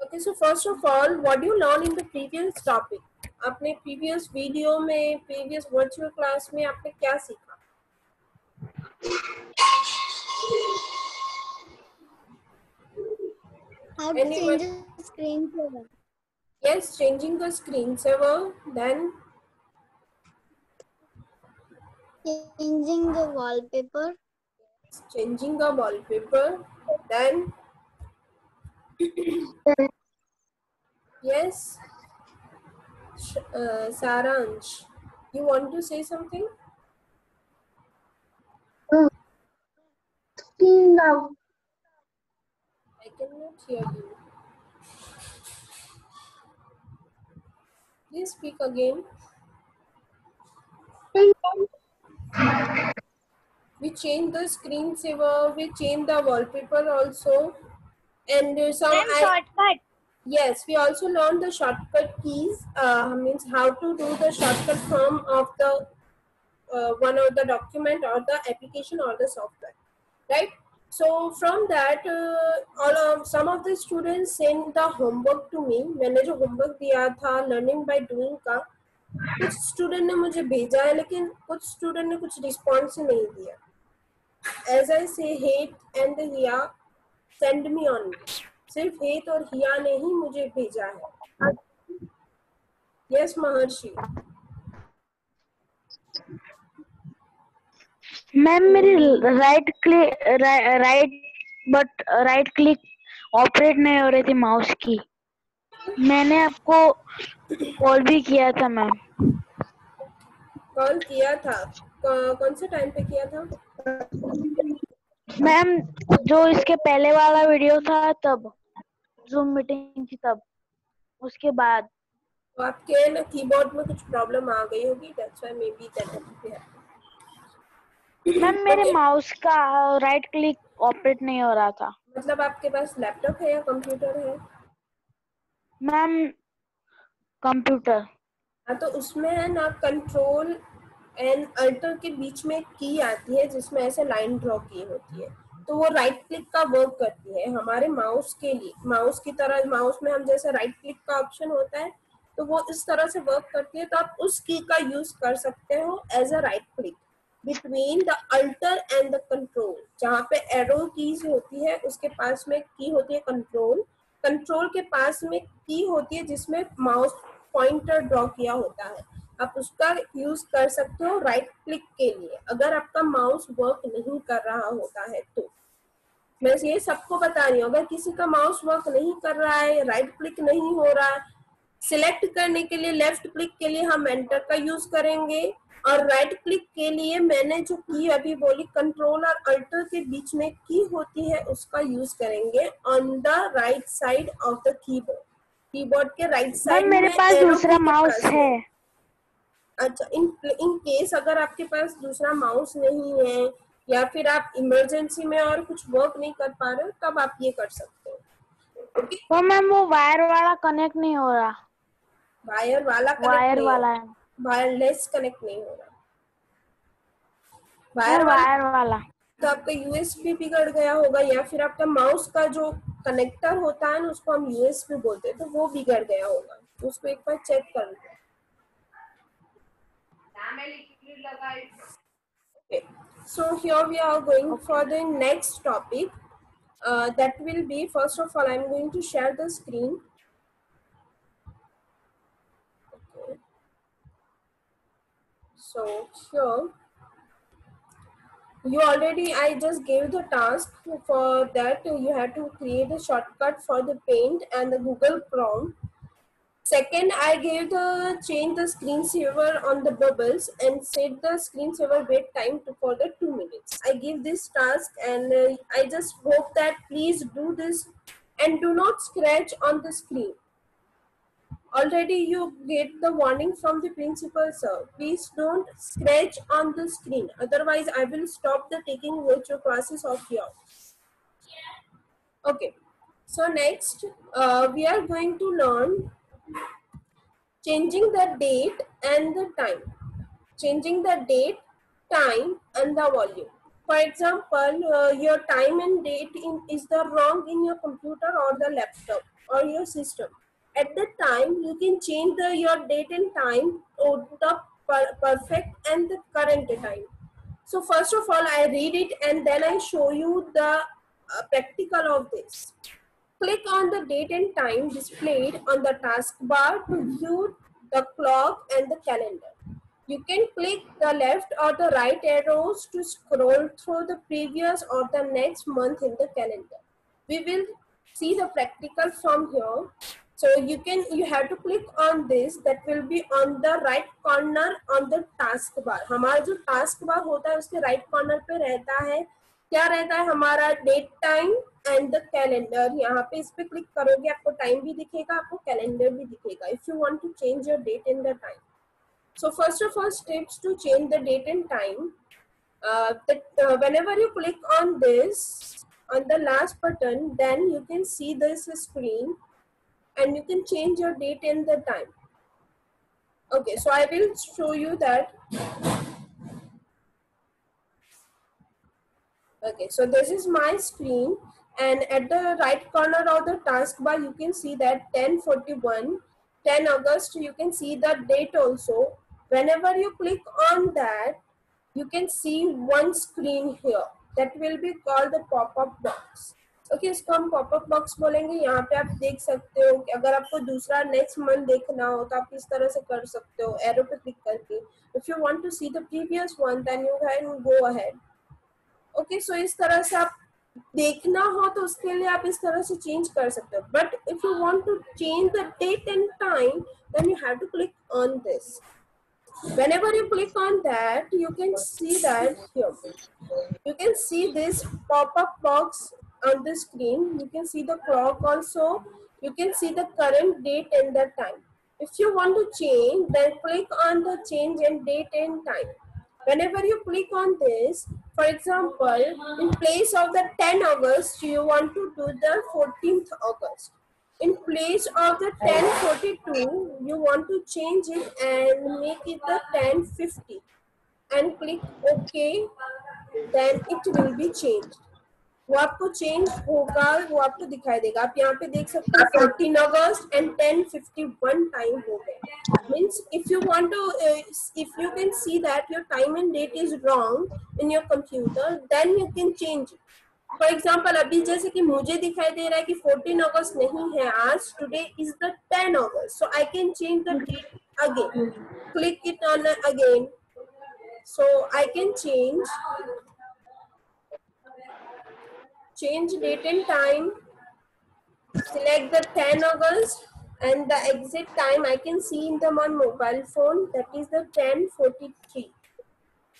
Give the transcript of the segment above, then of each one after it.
Okay, so first of all, what do you learn in the previous topic? आपने previous video में, previous virtual class में आपने क्या सीखा? How to change the screen saver. Yes, changing the screensaver. Then Changing the wallpaper. changing the wallpaper. Then yes, Saransh, you want to say something? No. I cannot hear you. Please speak again. We change the screensaver, we change the wallpaper also, and Shortcut. Yes, we also learned the shortcut keys. Means how to do the shortcut from of the one of the document or the application or the software, right? So from that, some of the students send the homework to me. मैंने जो homework दिया था learning by doing का, कुछ student ने मुझे भेजा है, लेकिन कुछ student ने कुछ response नहीं दिया. As I say, hate and Hiya send me only. सिर्फ हेत और हिया ने ही मुझे भेजा है. Yes, महर्षि. मैम मेरी राइट क्लिक ऑपरेट नहीं हो रही थी माउस की. मैंने आपको कॉल भी किया था मैम. कॉल किया था? कौन से टाइम पे किया था? मैम जो इसके पहले वाला वीडियो था तब जूम मीटिंग थी तब, उसके बाद. तो आपके ना कीबोर्ड में कुछ प्रॉब्लम आ गई होगी, that's why may be that. Ma'am मेरे माउस का राइट क्लिक ऑपरेट नहीं हो रहा था. मतलब आपके पास लैपटॉप है या कंप्यूटर है? Ma'am computer. हाँ, तो उसमें है ना कंट्रोल एंड अल्टर के बीच में एक की आती है जिसमें ऐसे लाइन ड्रॉ की होती है, तो वो राइट क्लिक का वर्क करती है हमारे माउस के लिए. माउस की तरह माउस में हम जैसे राइट क्लिक का ऑप्शन होता है, तो वो इस तरह से वर्क करती है. तो आप उस की का यूज कर सकते हो as a right click between the alter and the control. जहाँ पे एरो कीज होती है उसके पास में की होती है कंट्रोल. कंट्रोल के पास में की होती है जिसमें माउस पॉइंटर ड्रॉ किया होता है. आप उसका यूज कर सकते हो राइट क्लिक के लिए अगर आपका माउस वर्क नहीं कर रहा होता है तो. मैं ये सबको बता रही हूँ, अगर किसी का माउस वर्क नहीं कर रहा है, राइट क्लिक नहीं हो रहा, सिलेक्ट करने के लिए लेफ्ट क्लिक के लिए हम एंटर का यूज करेंगे, और राइट क्लिक के लिए मैंने जो की अभी बोली कंट्रोल और अल्टर के बीच में की होती है उसका यूज करेंगे on the right side of the keyboard. Keyboard के राइट साइड मेरे में पास दूसरा माउस है. अच्छा, इन केस अगर आपके पास दूसरा माउस नहीं है या फिर आप इमरजेंसी में और कुछ वर्क नहीं कर पा रहे हो, तब आप ये कर सकते हो. ओके, तो मैम वो वायर वाला कनेक्ट नहीं हो रहा. वायर वाला है. वायरलेस कनेक्ट नहीं हो रहा. वायर वाला. तो आपका यूएसबी बिगड़ गया होगा, या फिर आपका माउस का जो कनेक्टर होता है ना उसको हम यूएसबी बोलते हैं, तो वो बिगड़ गया होगा. उसको एक बार चेक कर लो. Okay. So here we are going for the next topic. That will be, first of all, I'm going to share the screen. Okay. So here, I just gave the task. For that you have to create a shortcut for the Paint and the Google Chrome. Second, I gave the change the screensaver on the bubbles and set the screensaver wait time for the 2 minutes. I give this task, and I just hope that please do this and do not scratch on the screen. Already you get the warning from the principal, sir. Please don't scratch on the screen. Otherwise, I will stop the taking virtual classes of yours. Okay. So next, we are going to learn changing the date and the time. Changing the date, time, and the volume. For example, your time and date is the wrong in your computer or the laptop or your system. At that time, you can change your date and time to the perfect and the current time. So first of all, I read it and then I show you the practical of this. Click on the date and time displayed on the taskbar to view the clock and the calendar. You can click the left or the right arrows to scroll through the previous or the next month in the calendar. We will see the practical from here. So you have to click on this, that will be on the right corner on the taskbar. हमारा जो taskbar होता है उसके right corner पे रहता है, क्या रहता है हमारा date time and the calendar. यहाँ पे इस पे क्लिक करोगे आपको टाइम भी दिखेगा, आपको कैलेंडर भी दिखेगा. If you want to change your date and the time. So first of all, steps to change the date and time. Whenever you click on this, on the last button, then you can see this screen and you can change your date and the time. Okay, so I will show you that. Okay, so this is my screen, and at the right corner of the taskbar, you can see that 10:41, 10 August, you can see the date also. Whenever you click on that, you can see one screen here that will be called the pop-up box. Okay, इसको हम pop-up box बोलेंगे. यहाँ पे आप देख सकते हो कि अगर आपको दूसरा next month देखना हो तो आप इस तरह से कर सकते हो arrow पे click करके. If you want to see the previous one, then you can go ahead. Okay, so इस तरह से आप देखना हो तो उसके लिए आप इस तरह से change कर सकते हो. But if you want to change the date and time, then you have to click on this. Whenever you click on that, you can see that here. You can see this pop-up box on the screen. You can see the clock also. You can see the current date and the time. If you want to change, then click on the change and date and time. Whenever you click on this, for example, in place of the 10 August, you want to do the 14th August. In place of the 10:42, you want to change it and make it the 10:50 and click OK, then it will be changed. वो आपको change होगा, वो आपको दिखाई देगा. आप यहाँ पे देख सकते हो 14 अगस्त and 10:51 टाइम हो गया. Means if you want to, if you can see that your time and date is wrong in your computer, then you can change it. For example, अभी जैसे कि मुझे दिखाई दे रहा है कि 14 अगस्त नहीं है आज, today is the 10 August, so I can change the date again. Click it on again, so I can change date and time. Select the 10 August and the exact time I can see in the mobile phone, that is the 10:43.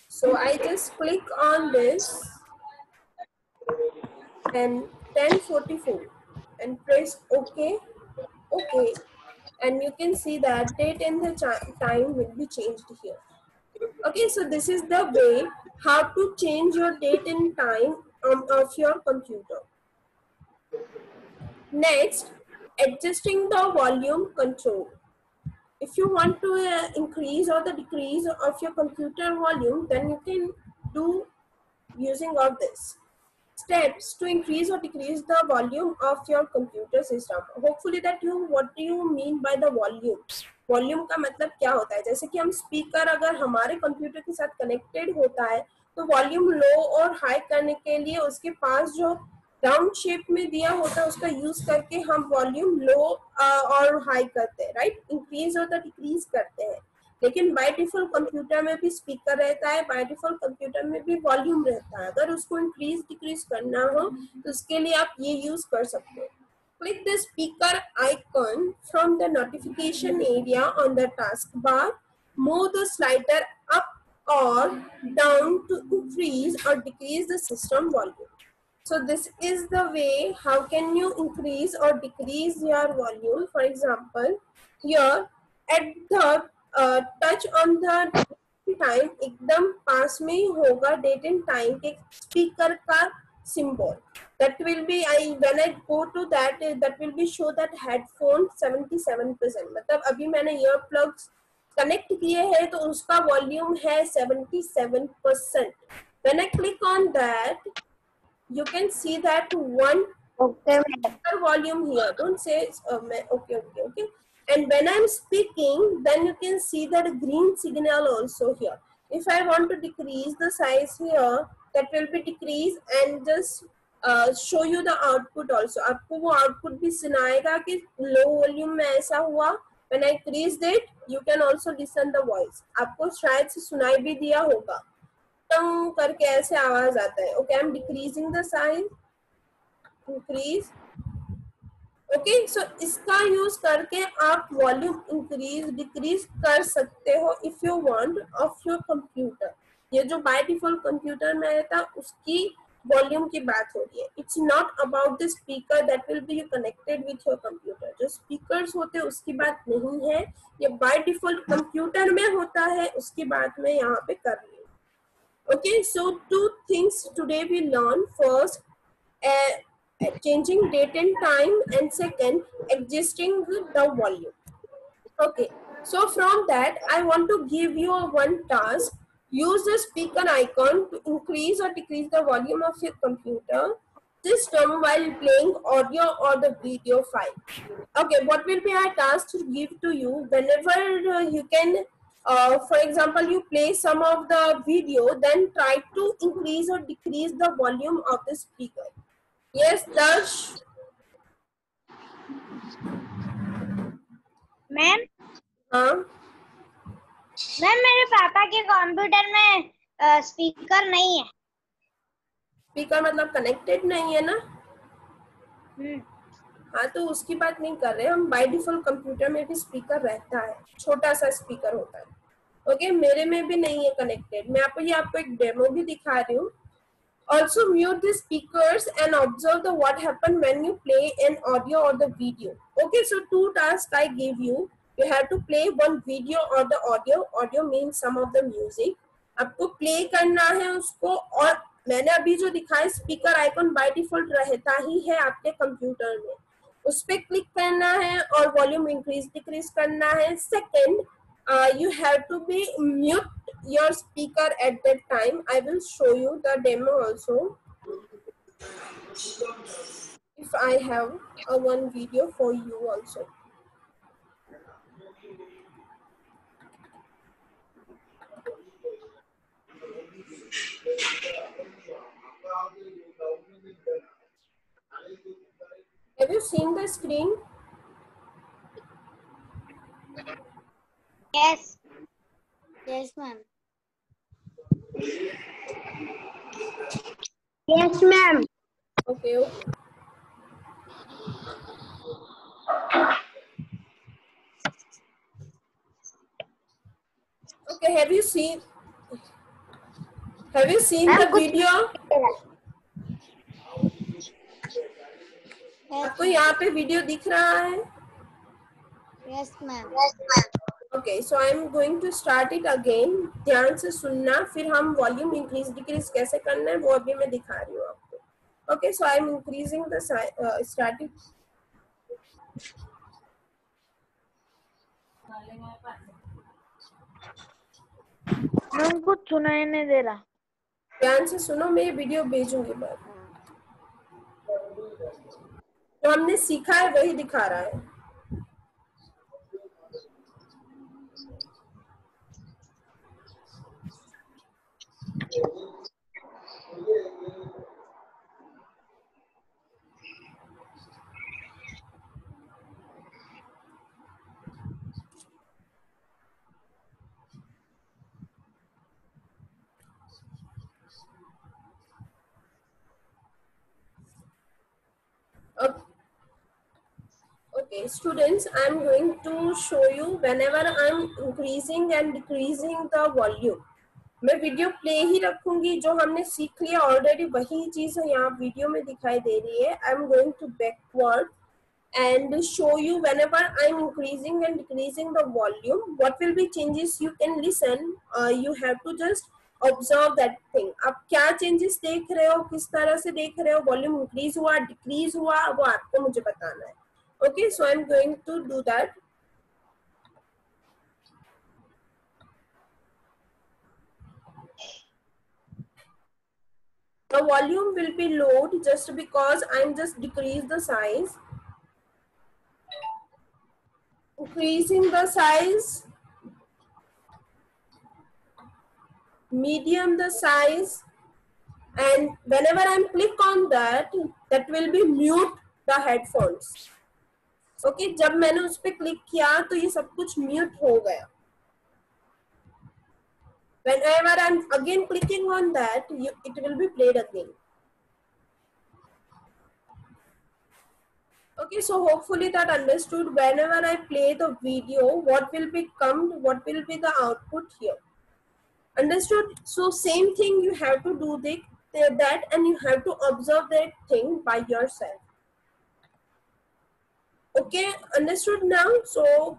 So I just click on this and 10:44 and press OK, OK, and you can see that date and the time will be changed here. Okay, so this is the way how to change your date and time of your computer. Next, adjusting the volume control. If you want to increase or the decrease of your computer volume, then you can do using of this. Steps to increase or decrease the volume of your computer system. Hopefully that what do you mean by the volume? Volume का मतलब क्या होता है? जैसे कि हम speaker अगर हमारे कंप्यूटर के साथ कनेक्टेड होता है तो वॉल्यूम लो और हाई करने के लिए उसके पास जो राउंड शेप में दिया होता है उसका यूज करके हम वॉल्यूम लो और हाई करते हैं, राइट? इंक्रीज और डिक्रीज करते हैं. लेकिन बाय डिफॉल्ट कंप्यूटर में भी स्पीकर रहता है, बाय डिफॉल्ट कंप्यूटर में भी वॉल्यूम रहता है. अगर उसको इंक्रीज डिक्रीज करना हो तो उसके लिए आप ये यूज कर सकते हो. Click the speaker icon from the notification area on the taskbar. Move the slider up or down to increase or decrease the system volume. So this is the way how can you increase or decrease your volume. For example, here at the touch on the time एकदम पास में ही होगा date and time के speaker का symbol. That will be when I go to that will be show that headphone 77%. मतलब अभी मैंने ear plugs connect किए हैं तो उसका वॉल्यूम है 77%. When I click on that, you can see that one Okay. Speaker volume here. Don't say okay. And when I'm speaking, then you can see that green signal also here. If I want to decrease the size here, that will be decrease and just show you the output also. आपको वो output भी सुनाएगा कि low volume में ऐसा हुआ. When I increased it, you can also listen the voice. आपको शायद से सुनाई भी दिया होगा. टंग करके ऐसे आवाज आता है. Okay, I'm decreasing the size. Increase. Okay so इसका यूज करके आप वॉल्यूम इंक्रीज डिक्रीज कर सकते हो if you want of your computer. ये जो बाय डिफॉल्ट कंप्यूटर में आया था उसकी वॉल्यूम की बात हो रही है. It's not about the speaker that will be connected with your computer. जो स्पीकर्स होते हैं उसकी बात नहीं है. ये बाय डिफॉल्ट कंप्यूटर में होता है उसकी बात मैं यहाँ पे कर रही हूँ. Okay so 2 things today we learn. First, changing date and time, and second, adjusting the volume. Okay, so from that I want to give you one task. Use the speaker icon to increase or decrease the volume of your computer system while playing audio or the video file. Okay, what will be our task to give to you? Whenever you can for example you play some of the video, then try to increase or decrease the volume of the speaker. Yes, Dash. Ma'am हाँ, ma'am मेरे पापा के computer में speaker नहीं है. Speaker मतलब connected नहीं है ना. हाँ तो उसकी बात नहीं कर रहे हम. बाय डिफॉल्ट कंप्यूटर में भी स्पीकर रहता है, छोटा सा स्पीकर होता है. ओके, मेरे में भी नहीं है कनेक्टेड. मैं आपको एक डेमो भी दिखा रही हूँ. Also mute the speakers and observe the what happen when you play an audio or the video. Okay, so 2 tasks I give you. You have to play one video or the audio. Audio means some of the music. आपको play करना है उसको. और मैंने अभी जो दिखाया speaker icon by default रहता ही है आपके कंप्यूटर में. उस पर क्लिक करना है और वॉल्यूम इंक्रीज डिक्रीज करना है. Second, you have to be mute your speaker at that time. I will show you the demo also if I have one video for you also. Have you seen the screen? Yes. Yes, ma'am. Yes, ma'am. Okay. Okay, have you seen the video? आपको यहाँ पे video दिख रहा है? Yes, ma'am. Okay, so I am going to start it again. ध्यान से सुनना, फिर हम वॉल्यूम इंक्रीज डिक्रीज कैसे करना है वो अभी मैं दिखा रही हूँ आपको. Okay, so I am increasing the starting. मैं कुछ सुनाई नहीं दे रहा. ध्यान से सुनो, मैं ये वीडियो भेजूंगी बाद. जो हमने सीखा है वही दिखा रहा है. Okay, students, I am going to show you whenever I am increasing and decreasing the volume. मैं वीडियो प्ले ही रखूंगी. जो हमने सीख लिया ऑलरेडी वही चीज यहाँ वीडियो में दिखाई दे रही है. I am going to backward and show you whenever I'm increasing and decreasing the volume what will be changes. You can listen. You have to just observe that thing. आप क्या changes देख रहे हो, किस तरह से देख रहे हो, वॉल्यूम इंक्रीज हुआ डिक्रीज हुआ, वो आपको मुझे बताना है. Okay, so I'm going to do that. the volume will be lowered just because I'm just decrease the size, increasing the size, medium the size, and whenever I'm click on that, that will be mute the headphones. Okay जब मैंने उस पर click किया तो ये सब कुछ mute हो गया. Whenever I'm again clicking on that, it will be played again. Okay, so hopefully that understood. Whenever I play the video, what will be the output here? Understood? So same thing, you have to do that and you have to observe that thing by yourself. Okay, understood now? So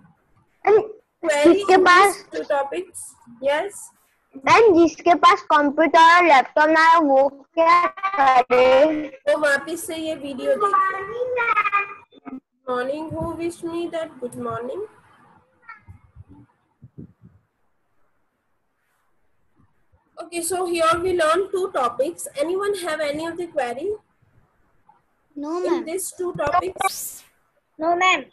query in these two topics. Yes. Ma'am जिसके पास computer और laptop ना है वो क्या करे? तो वापस से ये वीडियो देखिए. Morning, who wish me that good morning? Okay, so here we learned 2 topics. Anyone have any of the query? No In these 2 topics? No ma'am.